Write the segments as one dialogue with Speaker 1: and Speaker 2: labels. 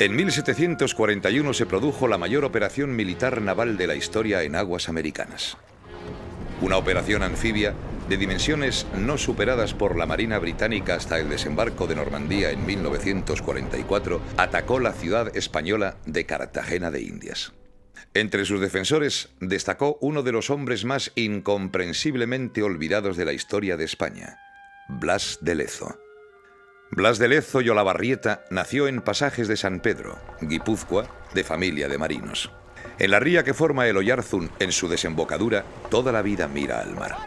Speaker 1: En 1741 se produjo la mayor operación militar naval de la historia en aguas americanas. Una operación anfibia de dimensiones no superadas por la Marina británica hasta el desembarco de Normandía en 1944 atacó la ciudad española de Cartagena de Indias. Entre sus defensores destacó uno de los hombres más incomprensiblemente olvidados de la historia de España, Blas de Lezo. Blas de Lezo y Olavarrieta nació en Pasajes de San Pedro, Guipúzcoa, de familia de marinos. En la ría que forma el Oyarzún, en su desembocadura, toda la vida mira al mar.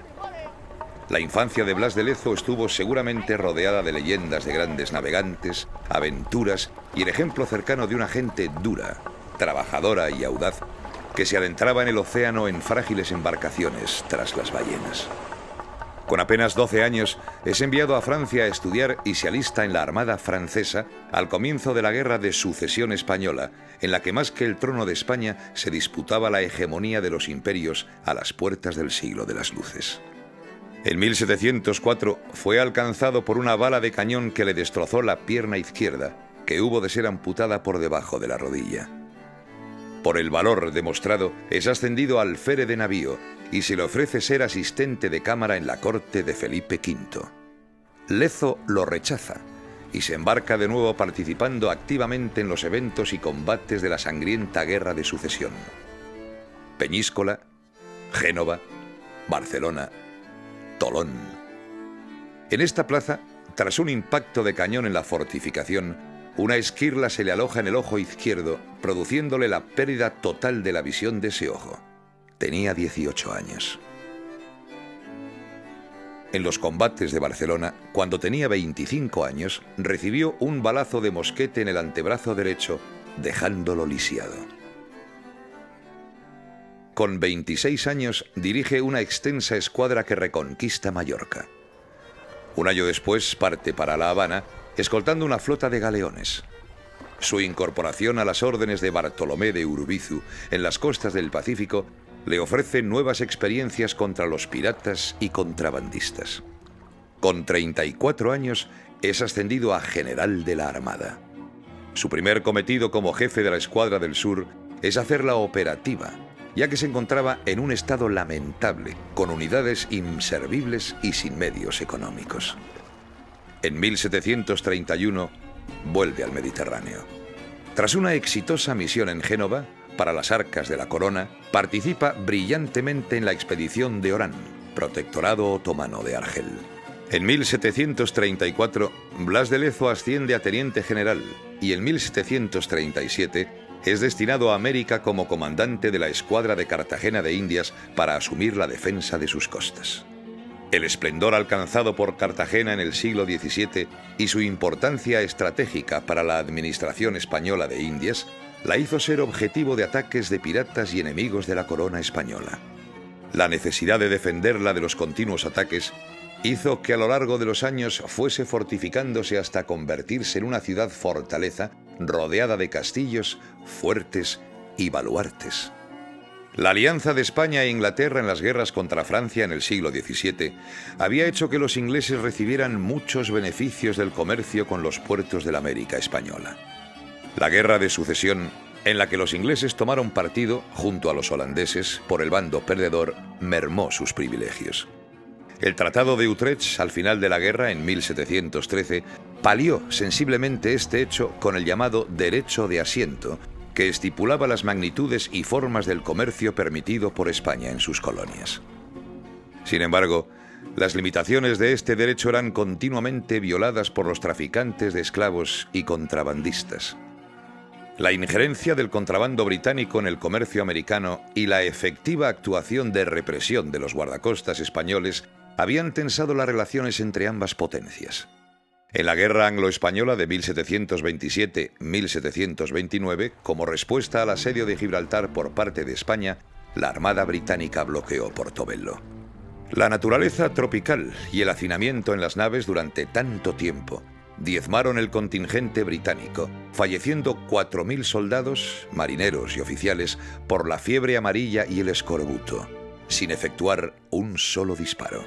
Speaker 1: La infancia de Blas de Lezo estuvo seguramente rodeada de leyendas de grandes navegantes, aventuras y el ejemplo cercano de una gente dura, trabajadora y audaz, que se adentraba en el océano en frágiles embarcaciones tras las ballenas. Con apenas 12 años, es enviado a Francia a estudiar y se alista en la Armada francesa al comienzo de la Guerra de Sucesión Española, en la que más que el trono de España se disputaba la hegemonía de los imperios a las puertas del siglo de las luces. En 1704 fue alcanzado por una bala de cañón que le destrozó la pierna izquierda, que hubo de ser amputada por debajo de la rodilla. Por el valor demostrado, es ascendido al alférez de navío y se le ofrece ser asistente de cámara en la corte de Felipe V. Lezo lo rechaza y se embarca de nuevo participando activamente en los eventos y combates de la sangrienta Guerra de Sucesión. Peñíscola, Génova, Barcelona, Tolón. En esta plaza, tras un impacto de cañón en la fortificación, una esquirla se le aloja en el ojo izquierdo, produciéndole la pérdida total de la visión de ese ojo. Tenía 18 años. En los combates de Barcelona, cuando tenía 25 años, recibió un balazo de mosquete en el antebrazo derecho, dejándolo lisiado. Con 26 años dirige una extensa escuadra que reconquista Mallorca. Un año después parte para La Habana, escoltando una flota de galeones. Su incorporación a las órdenes de Bartolomé de Urubizu en las costas del Pacífico le ofrece nuevas experiencias contra los piratas y contrabandistas. Con 34 años es ascendido a general de la Armada. Su primer cometido como jefe de la Escuadra del Sur es hacerla operativa, ya que se encontraba en un estado lamentable, con unidades inservibles y sin medios económicos. En 1731 vuelve al Mediterráneo. Tras una exitosa misión en Génova, para las arcas de la corona, participa brillantemente en la expedición de Orán, protectorado otomano de Argel. En 1734, Blas de Lezo asciende a teniente general y en 1737 es destinado a América como comandante de la escuadra de Cartagena de Indias para asumir la defensa de sus costas. El esplendor alcanzado por Cartagena en el siglo XVII y su importancia estratégica para la administración española de Indias la hizo ser objetivo de ataques de piratas y enemigos de la corona española. La necesidad de defenderla de los continuos ataques hizo que a lo largo de los años fuese fortificándose hasta convertirse en una ciudad fortaleza rodeada de castillos, fuertes y baluartes. La alianza de España e Inglaterra en las guerras contra Francia en el siglo XVII había hecho que los ingleses recibieran muchos beneficios del comercio con los puertos de la América española. La Guerra de Sucesión, en la que los ingleses tomaron partido, junto a los holandeses, por el bando perdedor, mermó sus privilegios. El Tratado de Utrecht, al final de la guerra, en 1713, palió sensiblemente este hecho con el llamado derecho de asiento, que estipulaba las magnitudes y formas del comercio permitido por España en sus colonias. Sin embargo, las limitaciones de este derecho eran continuamente violadas por los traficantes de esclavos y contrabandistas. La injerencia del contrabando británico en el comercio americano y la efectiva actuación de represión de los guardacostas españoles habían tensado las relaciones entre ambas potencias. En la Guerra Anglo-Española de 1727-1729, como respuesta al asedio de Gibraltar por parte de España, la Armada británica bloqueó Portobelo. La naturaleza tropical y el hacinamiento en las naves durante tanto tiempo diezmaron el contingente británico, falleciendo 4.000 soldados, marineros y oficiales por la fiebre amarilla y el escorbuto, sin efectuar un solo disparo.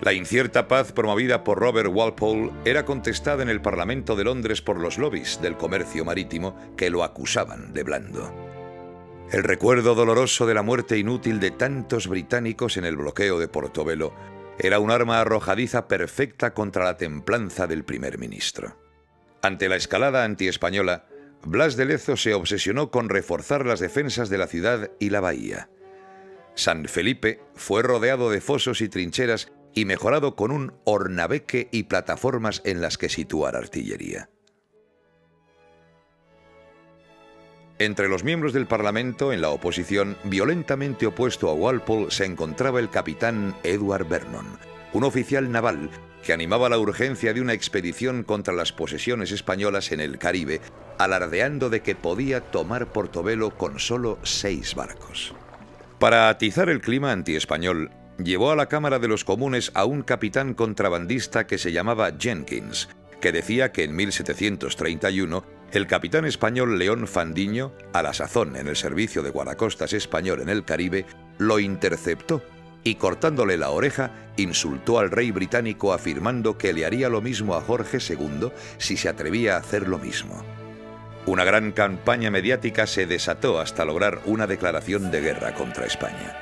Speaker 1: La incierta paz promovida por Robert Walpole era contestada en el Parlamento de Londres por los lobbies del comercio marítimo que lo acusaban de blando. El recuerdo doloroso de la muerte inútil de tantos británicos en el bloqueo de Portobelo era un arma arrojadiza perfecta contra la templanza del primer ministro. Ante la escalada antiespañola, Blas de Lezo se obsesionó con reforzar las defensas de la ciudad y la bahía. San Felipe fue rodeado de fosos y trincheras y mejorado con un hornabeque y plataformas en las que situar artillería. Entre los miembros del Parlamento, en la oposición, violentamente opuesto a Walpole, se encontraba el capitán Edward Vernon, un oficial naval que animaba la urgencia de una expedición contra las posesiones españolas en el Caribe, alardeando de que podía tomar Portobelo con solo 6 barcos. Para atizar el clima antiespañol, llevó a la Cámara de los Comunes a un capitán contrabandista que se llamaba Jenkins, que decía que en 1731 el capitán español León Fandiño, a la sazón en el servicio de guardacostas español en el Caribe, lo interceptó y, cortándole la oreja, insultó al rey británico afirmando que le haría lo mismo a Jorge II si se atrevía a hacer lo mismo. Una gran campaña mediática se desató hasta lograr una declaración de guerra contra España.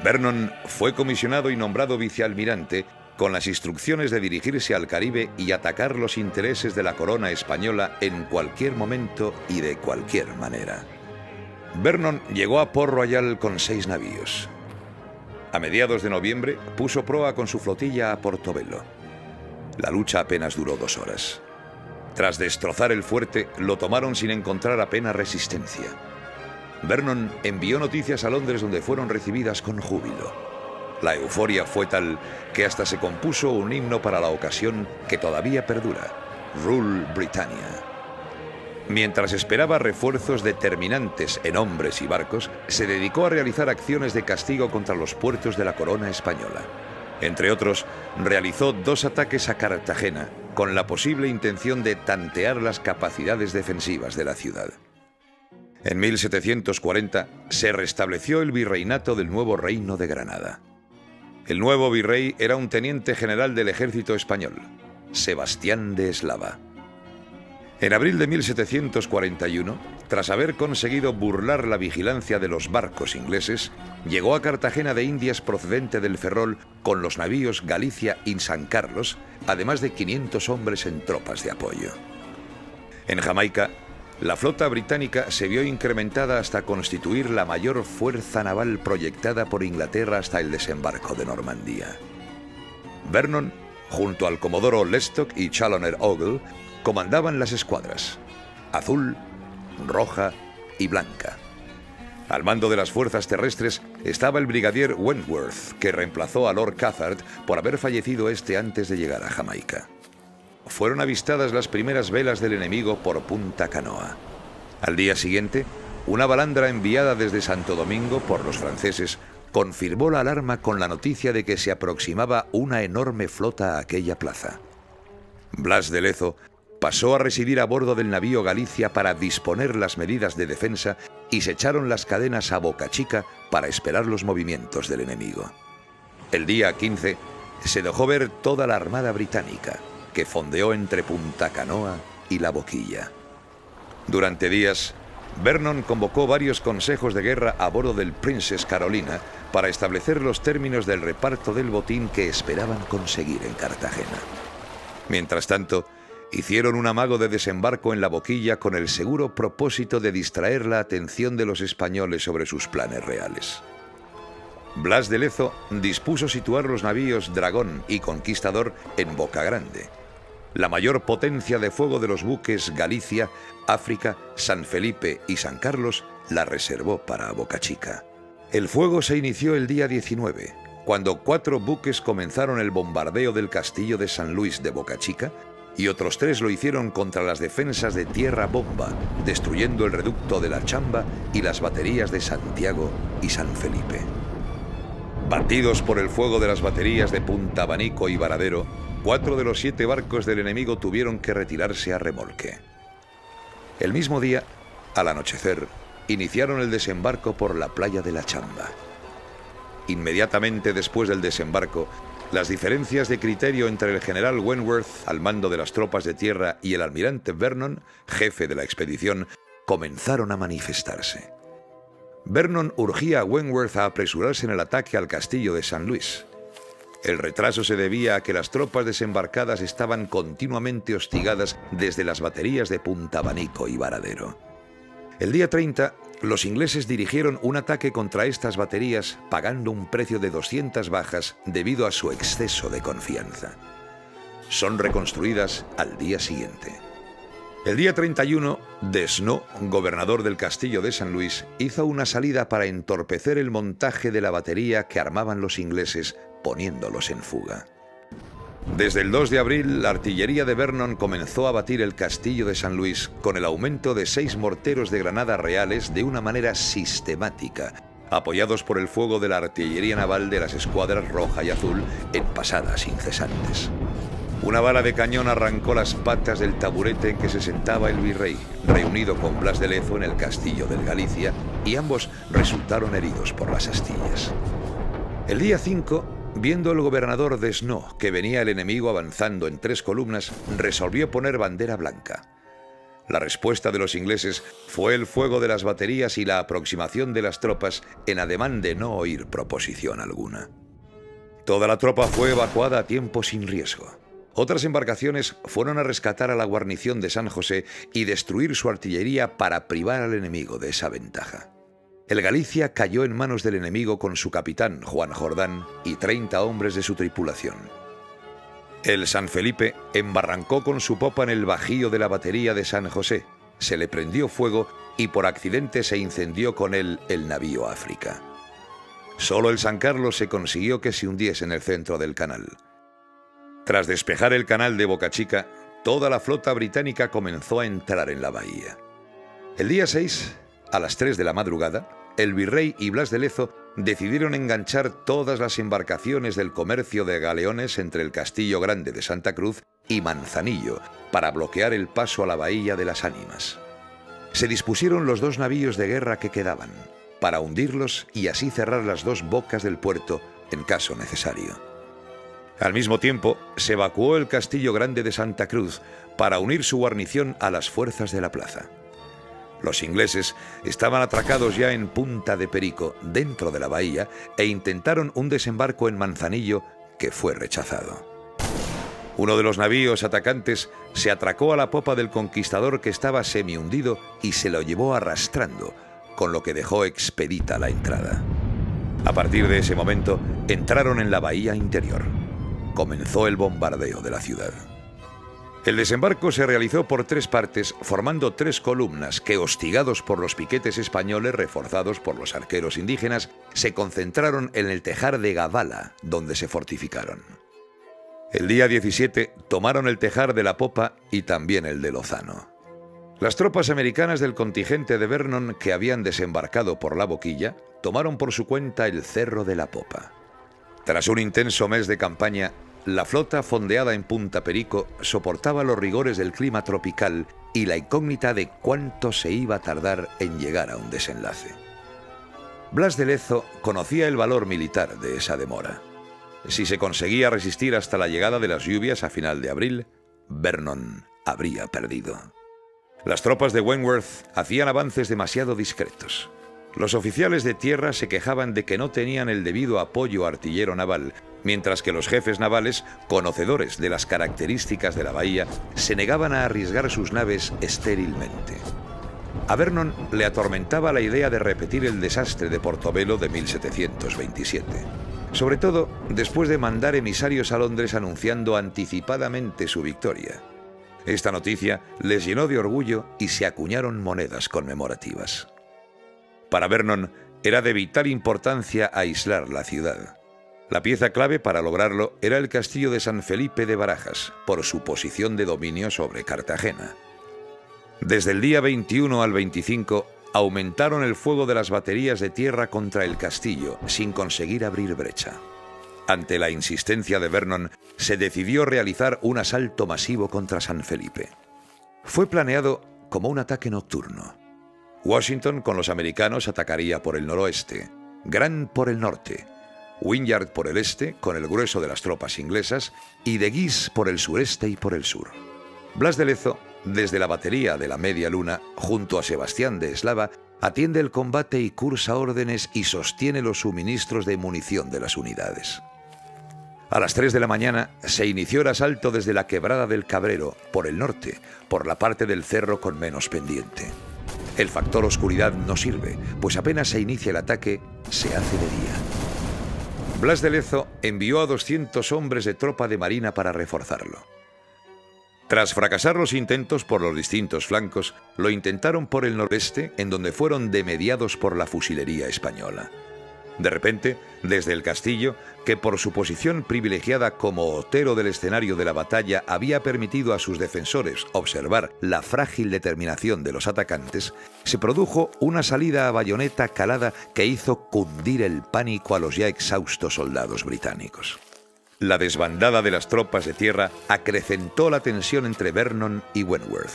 Speaker 1: Vernon fue comisionado y nombrado vicealmirante con las instrucciones de dirigirse al Caribe y atacar los intereses de la corona española en cualquier momento y de cualquier manera. Vernon llegó a Port Royal con 6 navíos. A mediados de noviembre puso proa con su flotilla a Portobelo. La lucha apenas duró 2 horas. Tras destrozar el fuerte, lo tomaron sin encontrar apenas resistencia. Vernon envió noticias a Londres, donde fueron recibidas con júbilo. La euforia fue tal que hasta se compuso un himno para la ocasión que todavía perdura: Rule Britannia. Mientras esperaba refuerzos determinantes en hombres y barcos, se dedicó a realizar acciones de castigo contra los puertos de la corona española. Entre otros, realizó 2 ataques a Cartagena, con la posible intención de tantear las capacidades defensivas de la ciudad. En 1740 se restableció el virreinato del nuevo Reino de Granada. El nuevo virrey era un teniente general del ejército español, Sebastián de Eslava. En abril de 1741, tras haber conseguido burlar la vigilancia de los barcos ingleses, llegó a Cartagena de Indias procedente del Ferrol con los navíos Galicia y San Carlos, además de 500 hombres en tropas de apoyo. En Jamaica, la flota británica se vio incrementada hasta constituir la mayor fuerza naval proyectada por Inglaterra hasta el desembarco de Normandía. Vernon, junto al comodoro Lestock y Challoner Ogle, comandaban las escuadras: azul, roja y blanca. Al mando de las fuerzas terrestres estaba el brigadier Wentworth, que reemplazó a Lord Cathcart por haber fallecido este antes de llegar a Jamaica. Fueron avistadas las primeras velas del enemigo por Punta Canoa. Al día siguiente, una balandra enviada desde Santo Domingo por los franceses confirmó la alarma con la noticia de que se aproximaba una enorme flota a aquella plaza. Blas de Lezo pasó a residir a bordo del navío Galicia para disponer las medidas de defensa y se echaron las cadenas a Boca Chica para esperar los movimientos del enemigo. El día 15 se dejó ver toda la armada británica, que fondeó entre Punta Canoa y La Boquilla. Durante días, Vernon convocó varios consejos de guerra a bordo del Princess Carolina para establecer los términos del reparto del botín que esperaban conseguir en Cartagena. Mientras tanto, hicieron un amago de desembarco en La Boquilla con el seguro propósito de distraer la atención de los españoles sobre sus planes reales. Blas de Lezo dispuso situar los navíos Dragón y Conquistador en Boca Grande. La mayor potencia de fuego de los buques Galicia, África, San Felipe y San Carlos la reservó para Boca Chica. El fuego se inició el día 19, cuando 4 buques comenzaron el bombardeo del castillo de San Luis de Boca Chica y otros 3 lo hicieron contra las defensas de Tierra Bomba, destruyendo el reducto de la Chamba y las baterías de Santiago y San Felipe. Batidos por el fuego de las baterías de Punta Abanico y Varadero, 4 de los 7 barcos del enemigo tuvieron que retirarse a remolque. El mismo día, al anochecer, iniciaron el desembarco por la playa de la Chamba. Inmediatamente después del desembarco, Las diferencias de criterio entre el general Wentworth, al mando de las tropas de tierra, y el almirante Vernon, jefe de la expedición, comenzaron a manifestarse. Vernon urgía a Wentworth a apresurarse en el ataque al castillo de San Luis. El retraso se debía a que las tropas desembarcadas estaban continuamente hostigadas desde las baterías de Punta Abanico y Varadero. El día 30, los ingleses dirigieron un ataque contra estas baterías, pagando un precio de 200 bajas debido a su exceso de confianza. Son reconstruidas al día siguiente. El día 31, Desnos, gobernador del castillo de San Luis, hizo una salida para entorpecer el montaje de la batería que armaban los ingleses, poniéndolos en fuga. Desde el 2 de abril, la artillería de Vernon comenzó a batir el castillo de San Luis con el aumento de 6 morteros de granada reales de una manera sistemática, apoyados por el fuego de la artillería naval de las escuadras roja y azul en pasadas incesantes. Una bala de cañón arrancó las patas del taburete en que se sentaba el virrey, reunido con Blas de Lezo en el castillo del Galicia, y ambos resultaron heridos por las astillas. El día 5, viendo el gobernador Desnos que venía el enemigo avanzando en 3 columnas, resolvió poner bandera blanca. La respuesta de los ingleses fue el fuego de las baterías y la aproximación de las tropas en ademán de no oír proposición alguna. Toda la tropa fue evacuada a tiempo sin riesgo. Otras embarcaciones fueron a rescatar a la guarnición de San José y destruir su artillería para privar al enemigo de esa ventaja. El Galicia cayó en manos del enemigo con su capitán, Juan Jordán, y 30 hombres de su tripulación. El San Felipe embarrancó con su popa en el bajío de la batería de San José, se le prendió fuego y por accidente se incendió con él el navío África. Solo el San Carlos se consiguió que se hundiese en el centro del canal. Tras despejar el canal de Boca Chica, toda la flota británica comenzó a entrar en la bahía. El día 6, a las 3 de la madrugada, el virrey y Blas de Lezo decidieron enganchar todas las embarcaciones del comercio de galeones entre el Castillo Grande de Santa Cruz y Manzanillo para bloquear el paso a la Bahía de las Ánimas. Se dispusieron los 2 navíos de guerra que quedaban, para hundirlos y así cerrar las 2 bocas del puerto en caso necesario. Al mismo tiempo, se evacuó el Castillo Grande de Santa Cruz para unir su guarnición a las fuerzas de la plaza. Los ingleses estaban atracados ya en Punta de Perico, dentro de la bahía, e intentaron un desembarco en Manzanillo que fue rechazado. Uno de los navíos atacantes se atracó a la popa del conquistador que estaba semi-hundido y se lo llevó arrastrando, con lo que dejó expedita la entrada. A partir de ese momento, entraron en la bahía interior. Comenzó el bombardeo de la ciudad. El desembarco se realizó por 3 partes, formando 3 columnas que, hostigados por los piquetes españoles reforzados por los arqueros indígenas, se concentraron en el tejar de Gavala, donde se fortificaron. El día 17 tomaron el tejar de la popa y también el de Lozano. Las tropas americanas del contingente de Vernon, que habían desembarcado por la boquilla, tomaron por su cuenta el cerro de la popa. Tras un intenso mes de campaña, la flota fondeada en Punta Perico soportaba los rigores del clima tropical y la incógnita de cuánto se iba a tardar en llegar a un desenlace. Blas de Lezo conocía el valor militar de esa demora. Si se conseguía resistir hasta la llegada de las lluvias a final de abril, Vernon habría perdido. Las tropas de Wentworth hacían avances demasiado discretos. Los oficiales de tierra se quejaban de que no tenían el debido apoyo artillero naval, mientras que los jefes navales, conocedores de las características de la bahía, se negaban a arriesgar sus naves estérilmente. A Vernon le atormentaba la idea de repetir el desastre de Portobelo de 1727, sobre todo después de mandar emisarios a Londres anunciando anticipadamente su victoria. Esta noticia les llenó de orgullo y se acuñaron monedas conmemorativas. Para Vernon era de vital importancia aislar la ciudad. La pieza clave para lograrlo era el castillo de San Felipe de Barajas, por su posición de dominio sobre Cartagena. Desde el día 21 al 25 aumentaron el fuego de las baterías de tierra contra el castillo, sin conseguir abrir brecha. Ante la insistencia de Vernon, se decidió realizar un asalto masivo contra San Felipe. Fue planeado como un ataque nocturno. Washington con los americanos atacaría por el noroeste, Grant por el norte, Wynyard por el este, con el grueso de las tropas inglesas, y de Guise por el sureste y por el sur. Blas de Lezo, desde la batería de la Media Luna, junto a Sebastián de Eslava, atiende el combate y cursa órdenes y sostiene los suministros de munición de las unidades. A las 3 de la mañana se inició el asalto desde la Quebrada del Cabrero, por el norte, por la parte del cerro con menos pendiente. El factor oscuridad no sirve, pues apenas se inicia el ataque, se hace de día. Blas de Lezo envió a 200 hombres de tropa de marina para reforzarlo. Tras fracasar los intentos por los distintos flancos, lo intentaron por el noreste, en donde fueron demediados por la fusilería española. De repente, desde el castillo, que por su posición privilegiada como otero del escenario de la batalla había permitido a sus defensores observar la frágil determinación de los atacantes, se produjo una salida a bayoneta calada que hizo cundir el pánico a los ya exhaustos soldados británicos. La desbandada de las tropas de tierra acrecentó la tensión entre Vernon y Wentworth.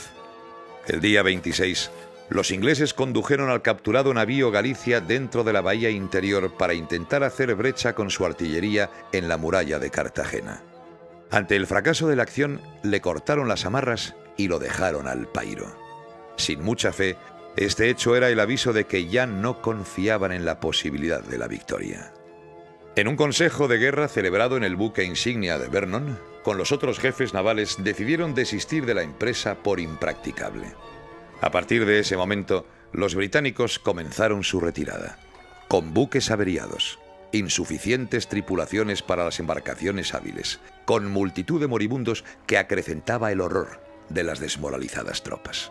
Speaker 1: El día 26, los ingleses condujeron al capturado navío Galicia dentro de la bahía interior para intentar hacer brecha con su artillería en la muralla de Cartagena. Ante el fracaso de la acción, le cortaron las amarras y lo dejaron al pairo. Sin mucha fe, este hecho era el aviso de que ya no confiaban en la posibilidad de la victoria. En un consejo de guerra celebrado en el buque insignia de Vernon, con los otros jefes navales decidieron desistir de la empresa por impracticable. A partir de ese momento, los británicos comenzaron su retirada, con buques averiados, insuficientes tripulaciones para las embarcaciones hábiles, con multitud de moribundos que acrecentaba el horror de las desmoralizadas tropas.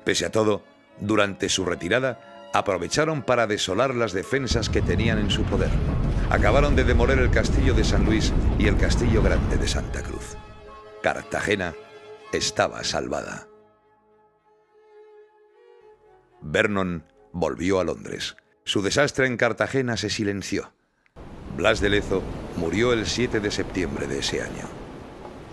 Speaker 1: Pese a todo, durante su retirada, aprovecharon para desolar las defensas que tenían en su poder. Acabaron de demoler el castillo de San Luis y el castillo grande de Santa Cruz. Cartagena estaba salvada. Vernon volvió a Londres. Su desastre en Cartagena se silenció. Blas de Lezo murió el 7 de septiembre de ese año.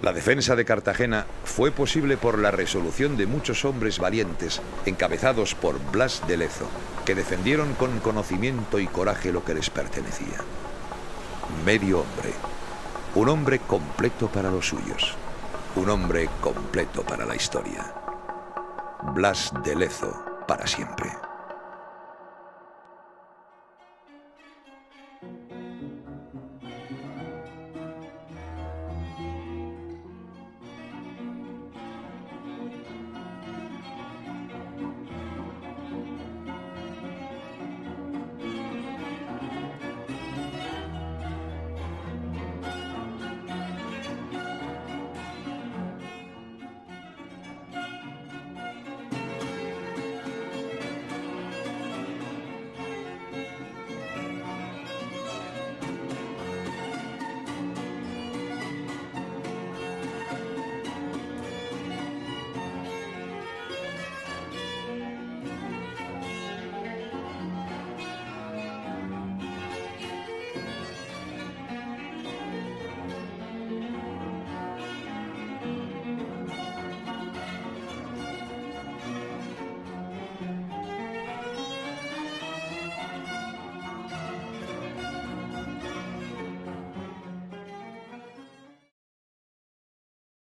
Speaker 1: La defensa de Cartagena fue posible por la resolución de muchos hombres valientes, encabezados por Blas de Lezo, que defendieron con conocimiento y coraje lo que les pertenecía. Medio hombre, un hombre completo para los suyos, un hombre completo para la historia. Blas de Lezo para siempre.